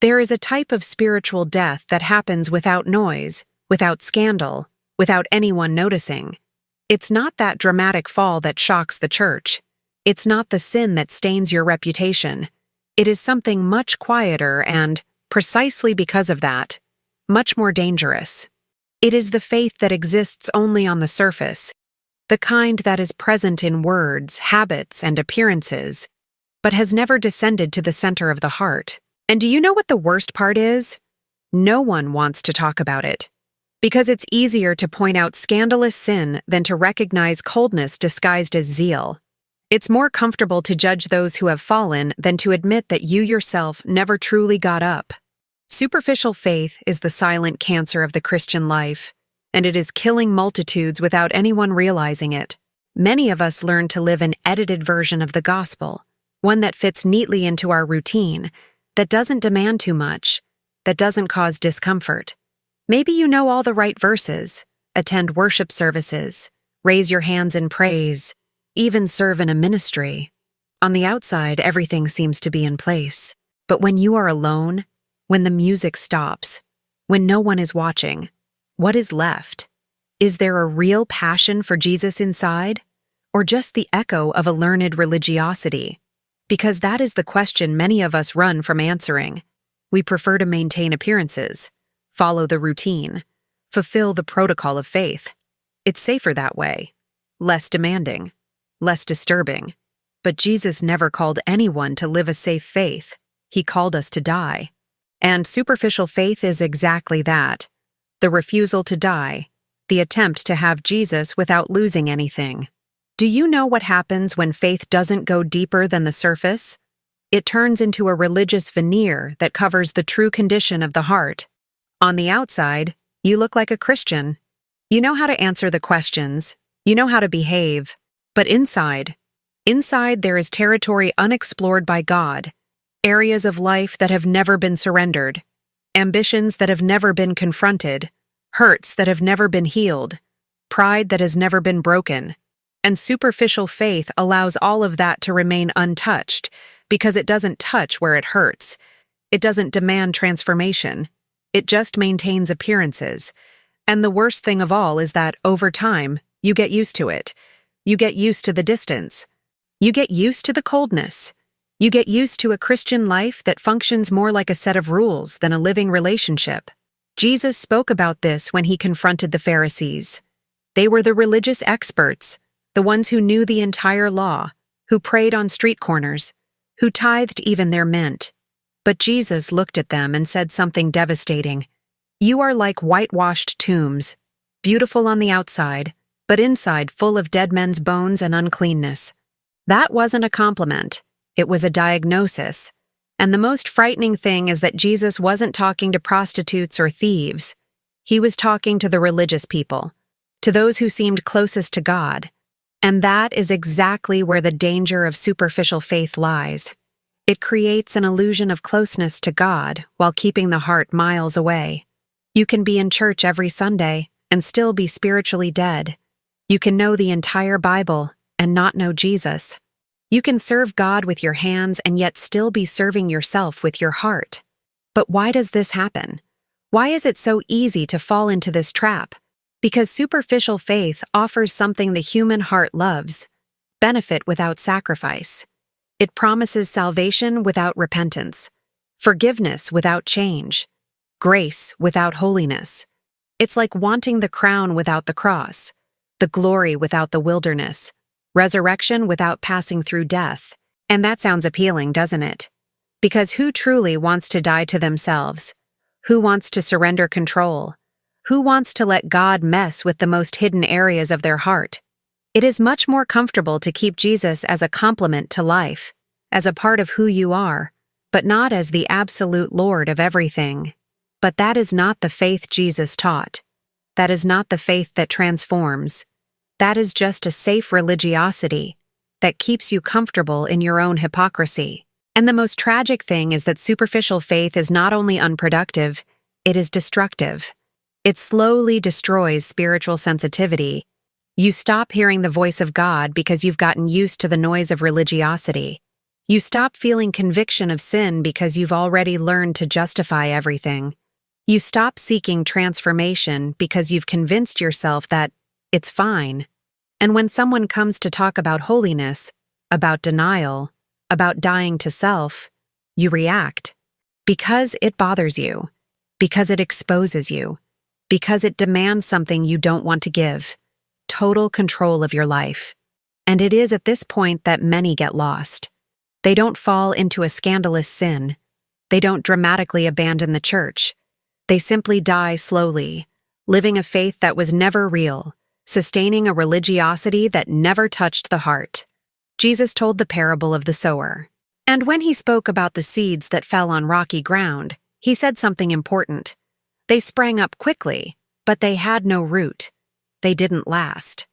There is a type of spiritual death that happens without noise, without scandal, without anyone noticing. It's not that dramatic fall that shocks the church. It's not the sin that stains your reputation. It is something much quieter and, precisely because of that, much more dangerous. It is the faith that exists only on the surface, the kind that is present in words, habits, and appearances, but has never descended to the center of the heart. And do you know what the worst part is? No one wants to talk about it. Because it's easier to point out scandalous sin than to recognize coldness disguised as zeal. It's more comfortable to judge those who have fallen than to admit that you yourself never truly got up. Superficial faith is the silent cancer of the Christian life, and it is killing multitudes without anyone realizing it. Many of us learn to live an edited version of the gospel, one that fits neatly into our routine, that doesn't demand too much, that doesn't cause discomfort. Maybe you know all the right verses, attend worship services, raise your hands in praise, even serve in a ministry. On the outside, everything seems to be in place. But when you are alone, when the music stops, when no one is watching, what is left? Is there a real passion for Jesus inside, or just the echo of a learned religiosity? Because that is the question many of us run from answering. We prefer to maintain appearances, follow the routine, fulfill the protocol of faith. It's safer that way, less demanding, less disturbing. But Jesus never called anyone to live a safe faith. He called us to die. And superficial faith is exactly that. The refusal to die, the attempt to have Jesus without losing anything. Do you know what happens when faith doesn't go deeper than the surface? It turns into a religious veneer that covers the true condition of the heart. On the outside, you look like a Christian. You know how to answer the questions. You know how to behave. But inside there is territory unexplored by God, areas of life that have never been surrendered, ambitions that have never been confronted, hurts that have never been healed, pride that has never been broken. And superficial faith allows all of that to remain untouched because it doesn't touch where it hurts. It doesn't demand transformation. It just maintains appearances. And the worst thing of all is that, over time, you get used to it. You get used to the distance. You get used to the coldness. You get used to a Christian life that functions more like a set of rules than a living relationship. Jesus spoke about this when he confronted the Pharisees. They were the religious experts, the ones who knew the entire law, who prayed on street corners, who tithed even their mint. But Jesus looked at them and said something devastating. You are like whitewashed tombs, beautiful on the outside, but inside full of dead men's bones and uncleanness. That wasn't a compliment. It was a diagnosis. And the most frightening thing is that Jesus wasn't talking to prostitutes or thieves. He was talking to the religious people, to those who seemed closest to God. And that is exactly where the danger of superficial faith lies. It creates an illusion of closeness to God while keeping the heart miles away. You can be in church every Sunday and still be spiritually dead. You can know the entire Bible and not know Jesus. You can serve God with your hands and yet still be serving yourself with your heart. But why does this happen? Why is it so easy to fall into this trap? Because superficial faith offers something the human heart loves: benefit without sacrifice. It promises salvation without repentance, forgiveness without change, grace without holiness. It's like wanting the crown without the cross, the glory without the wilderness, resurrection without passing through death. And that sounds appealing, doesn't it? Because who truly wants to die to themselves? Who wants to surrender control? Who wants to let God mess with the most hidden areas of their heart? It is much more comfortable to keep Jesus as a complement to life, as a part of who you are, but not as the absolute Lord of everything. But that is not the faith Jesus taught. That is not the faith that transforms. That is just a safe religiosity that keeps you comfortable in your own hypocrisy. And the most tragic thing is that superficial faith is not only unproductive, it is destructive. It slowly destroys spiritual sensitivity. You stop hearing the voice of God because you've gotten used to the noise of religiosity. You stop feeling conviction of sin because you've already learned to justify everything. You stop seeking transformation because you've convinced yourself that it's fine. And when someone comes to talk about holiness, about denial, about dying to self, you react. Because it bothers you. Because it exposes you. Because it demands something you don't want to give. Total control of your life. And it is at this point that many get lost. They don't fall into a scandalous sin. They don't dramatically abandon the church. They simply die slowly, living a faith that was never real, sustaining a religiosity that never touched the heart. Jesus told the parable of the sower. And when he spoke about the seeds that fell on rocky ground, he said something important. They sprang up quickly, but they had no root. They didn't last.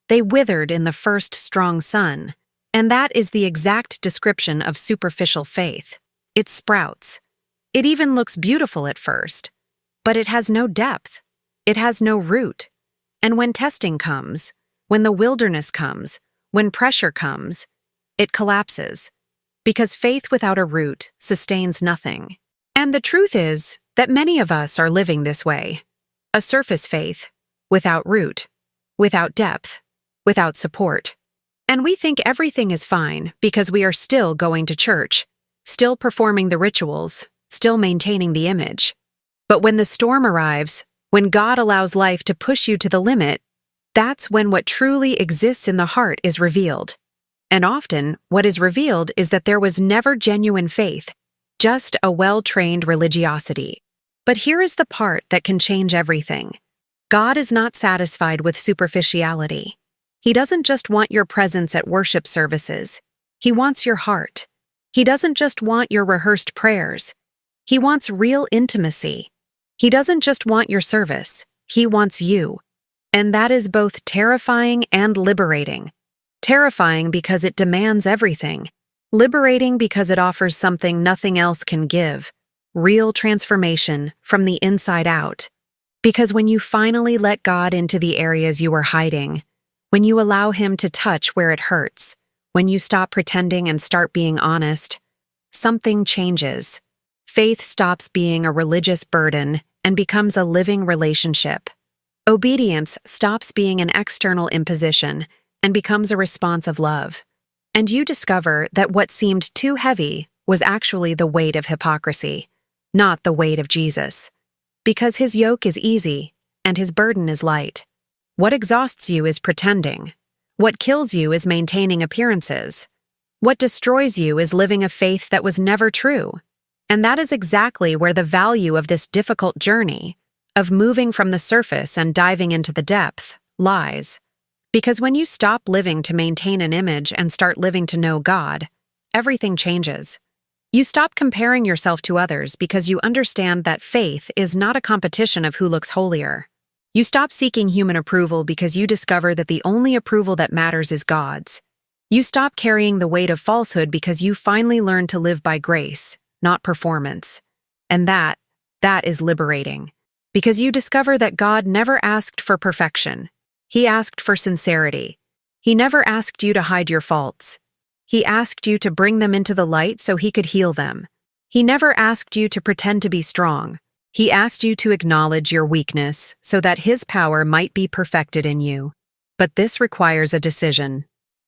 They withered in the first strong sun, and that is the exact description of superficial faith. It sprouts. It even looks beautiful at first. But it has no depth. It has no root. And when testing comes, when the wilderness comes, when pressure comes, it collapses. Because faith without a root sustains nothing. And the truth is that many of us are living this way. A surface faith, without root, without depth, without support. And we think everything is fine because we are still going to church, still performing the rituals, still maintaining the image. But when the storm arrives, when God allows life to push you to the limit, that's when what truly exists in the heart is revealed. And often, what is revealed is that there was never genuine faith, just a well-trained religiosity. But here is the part that can change everything. God is not satisfied with superficiality. He doesn't just want your presence at worship services. He wants your heart. He doesn't just want your rehearsed prayers. He wants real intimacy. He doesn't just want your service, he wants you. And that is both terrifying and liberating. Terrifying because it demands everything. Liberating because it offers something nothing else can give. Real transformation from the inside out. Because when you finally let God into the areas you are hiding, when you allow Him to touch where it hurts, when you stop pretending and start being honest, something changes. Faith stops being a religious burden and becomes a living relationship. Obedience stops being an external imposition and becomes a response of love. And you discover that what seemed too heavy was actually the weight of hypocrisy, not the weight of Jesus. Because His yoke is easy and His burden is light. What exhausts you is pretending. What kills you is maintaining appearances. What destroys you is living a faith that was never true. And that is exactly where the value of this difficult journey, of moving from the surface and diving into the depth, lies. Because when you stop living to maintain an image and start living to know God, everything changes. You stop comparing yourself to others because you understand that faith is not a competition of who looks holier. You stop seeking human approval because you discover that the only approval that matters is God's. You stop carrying the weight of falsehood because you finally learn to live by grace, not performance. And that is liberating. Because you discover that God never asked for perfection. He asked for sincerity. He never asked you to hide your faults. He asked you to bring them into the light so He could heal them. He never asked you to pretend to be strong. He asked you to acknowledge your weakness so that His power might be perfected in you. But this requires a decision.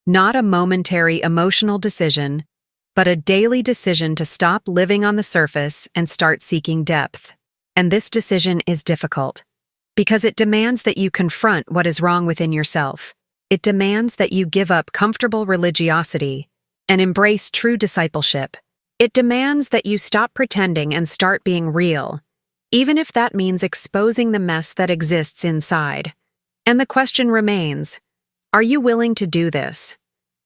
Not a momentary emotional decision, but a daily decision to stop living on the surface and start seeking depth. And this decision is difficult, because it demands that you confront what is wrong within yourself. It demands that you give up comfortable religiosity and embrace true discipleship. It demands that you stop pretending and start being real, even if that means exposing the mess that exists inside. And the question remains, are you willing to do this?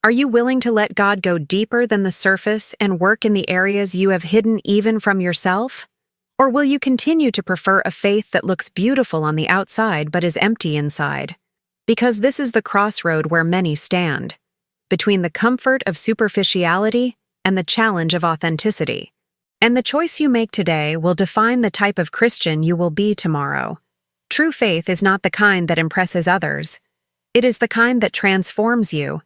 Are you willing to let God go deeper than the surface and work in the areas you have hidden even from yourself? Or will you continue to prefer a faith that looks beautiful on the outside but is empty inside? Because this is the crossroad where many stand, between the comfort of superficiality and the challenge of authenticity. And the choice you make today will define the type of Christian you will be tomorrow. True faith is not the kind that impresses others. It is the kind that transforms you.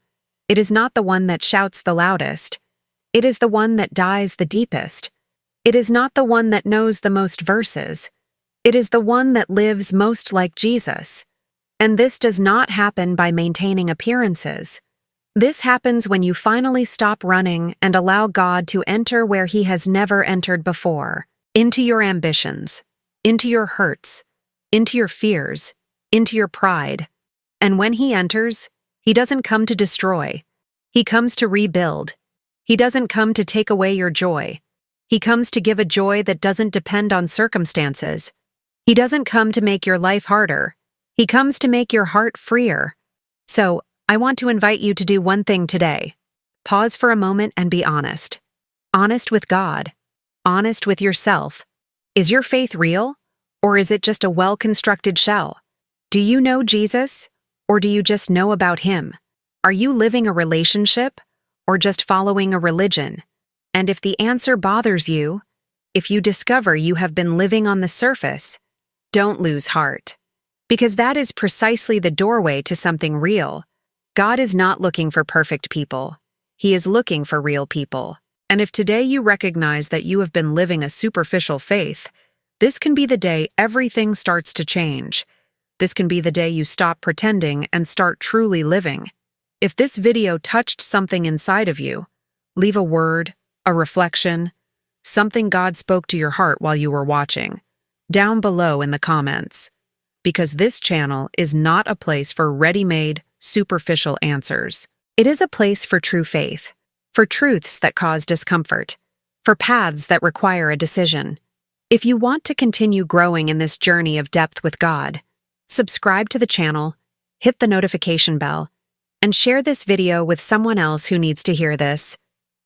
It is not the one that shouts the loudest. It is the one that dies the deepest. It is not the one that knows the most verses. It is the one that lives most like Jesus. And this does not happen by maintaining appearances. This happens when you finally stop running and allow God to enter where He has never entered before, into your ambitions, into your hurts, into your fears, into your pride. And when He enters, He doesn't come to destroy. He comes to rebuild. He doesn't come to take away your joy. He comes to give a joy that doesn't depend on circumstances. He doesn't come to make your life harder. He comes to make your heart freer. So, I want to invite you to do one thing today. Pause for a moment and be honest. Honest with God. Honest with yourself. Is your faith real, or is it just a well-constructed shell? Do you know Jesus, or do you just know about Him? Are you living a relationship, or just following a religion? And if the answer bothers you, if you discover you have been living on the surface, don't lose heart. Because that is precisely the doorway to something real. God is not looking for perfect people. He is looking for real people. And if today you recognize that you have been living a superficial faith, this can be the day everything starts to change. This can be the day you stop pretending and start truly living. If this video touched something inside of you, leave a word, a reflection, something God spoke to your heart while you were watching, down below in the comments. Because this channel is not a place for ready-made, superficial answers. It is a place for true faith, for truths that cause discomfort, for paths that require a decision. If you want to continue growing in this journey of depth with God, subscribe to the channel, hit the notification bell, and share this video with someone else who needs to hear this.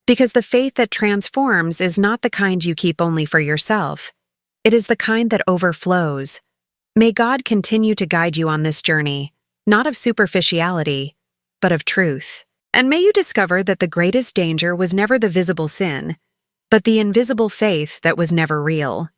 Because the faith that transforms is not the kind you keep only for yourself. It is the kind that overflows. May God continue to guide you on this journey, not of superficiality, but of truth. And may you discover that the greatest danger was never the visible sin, but the invisible faith that was never real.